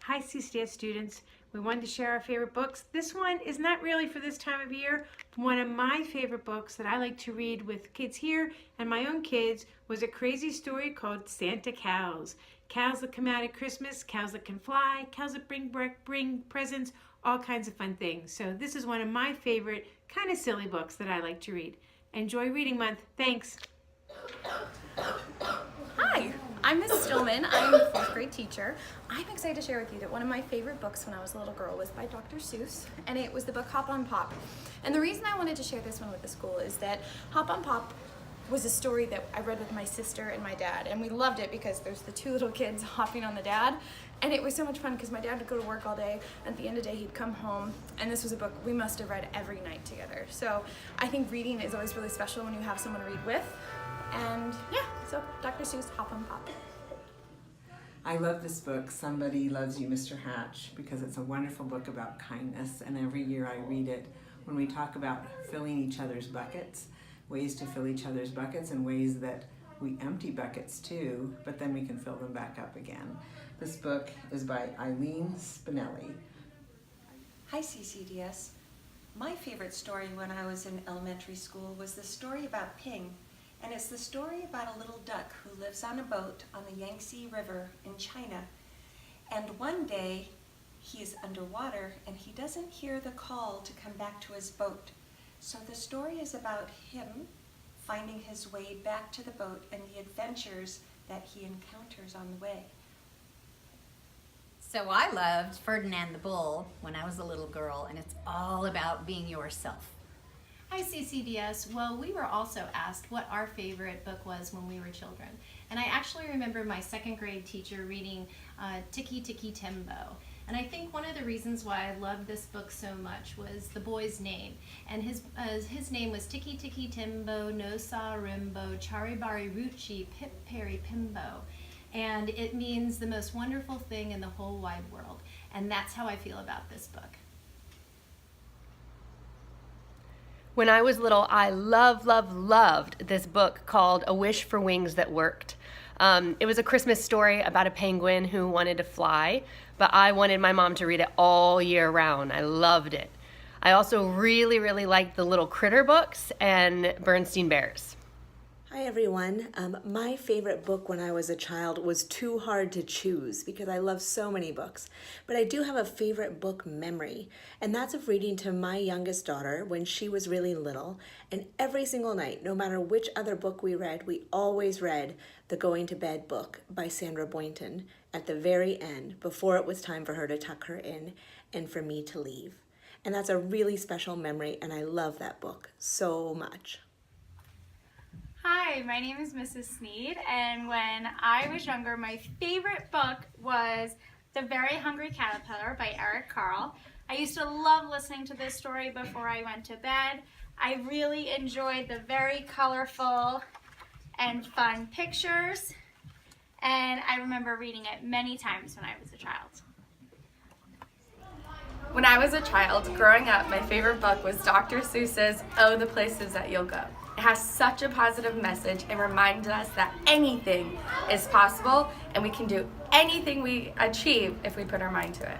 Hi CCDS students. We wanted to share our favorite books. This one is not really for this time of year. One of my favorite books that I like to read with kids here and my own kids was a crazy story called Santa Cows. Cows that come out at Christmas, cows that can fly, cows that bring presents, all kinds of fun things. So this is one of my favorite kind of silly books that I like to read. Enjoy Reading Month. Thanks. Hi, I'm Miss Stillman. I'm a fourth grade teacher. I'm excited to share with you that one of my favorite books when I was a little girl was by Dr. Seuss, and it was the book Hop on Pop. And the reason I wanted to share this one with the school is that Hop on Pop was a story that I read with my sister and my dad, and we loved it because there's the two little kids hopping on the dad, and it was so much fun because my dad would go to work all day, and at the end of the day he'd come home, and this was a book we must have read every night together. So I think reading is always really special when you have someone to read with. And yeah, so Dr. Seuss, Hop on Pop. I love this book, Somebody Loves You, Mr. Hatch, because it's a wonderful book about kindness, and every year I read it when we talk about filling each other's buckets, ways to fill each other's buckets and ways that we empty buckets too, but then we can fill them back up again. This book is by Eileen Spinelli. Hi CCDS. My favorite story when I was in elementary school was the story about Ping. And it's the story about a little duck who lives on a boat on the Yangtze River in China. And one day he's underwater and he doesn't hear the call to come back to his boat. So the story is about him finding his way back to the boat and the adventures that he encounters on the way. So I loved Ferdinand the Bull when I was a little girl, and it's all about being yourself. Hi CCDS. Well, we were also asked what our favorite book was when we were children. And I actually remember my second grade teacher reading Tiki Tiki Timbo. And I think one of the reasons why I loved this book so much was the boy's name. And his name was Tiki Tiki Timbo, No Sa Rimbo, Charibari Ruchi, Pip Peri Pimbo. And it means the most wonderful thing in the whole wide world. And that's how I feel about this book. When I was little, I loved this book called A Wish for Wings That Worked. It was a Christmas story about a penguin who wanted to fly, but I wanted my mom to read it all year round. I loved it. I also really liked the little critter books and Bernstein Bears. Hi everyone. My favorite book when I was a child was Too Hard to Choose because I love so many books. But I do have a favorite book memory, and that's of reading to my youngest daughter when she was really little. And every single night, no matter which other book we read, we always read the Going to Bed book by Sandra Boynton at the very end, before it was time for her to tuck her in and for me to leave. And that's a really special memory, and I love that book so much. Hi, my name is Mrs. Sneed, and when I was younger, my favorite book was The Very Hungry Caterpillar by Eric Carle. I used to love listening to this story before I went to bed. I really enjoyed the very colorful and fun pictures, and I remember reading it many times when I was a child. When I was a child, growing up, my favorite book was Dr. Seuss's Oh, the Places That You'll Go. It has such a positive message and reminds us that anything is possible and we can do anything we achieve if we put our mind to it.